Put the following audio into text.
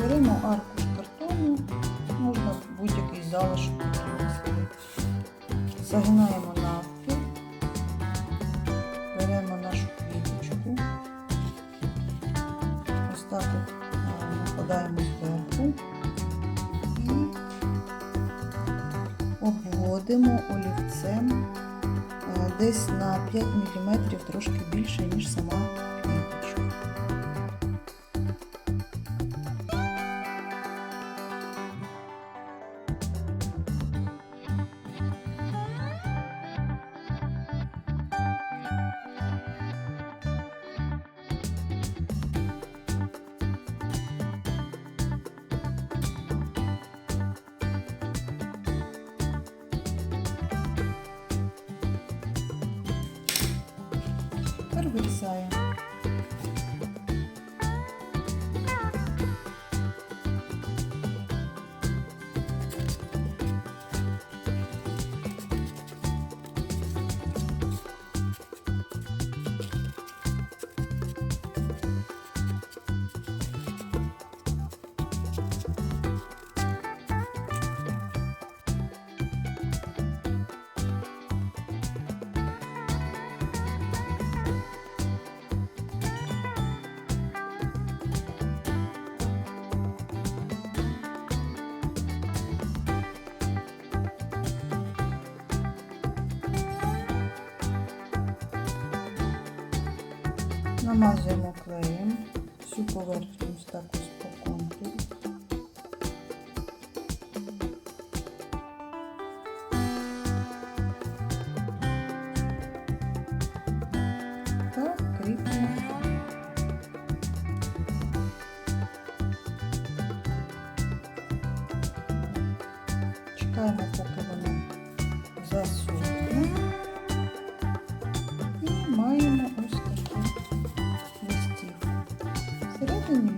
Беремо аркуш картону, можна будь-який залишок використати. Загинаємо навпіл, беремо нашу квіточку, ось так накладаємо зверху і обводимо олівцем десь на 5 мм, трошки більше, ніж сама квіточка. Тепер вирізаємо. Намазуємо клеєм всю поверхню ось так ось по контуру. Та кріпимо. Чекаємо, поки воно засохне. І маємо ось таку листівку. Всередині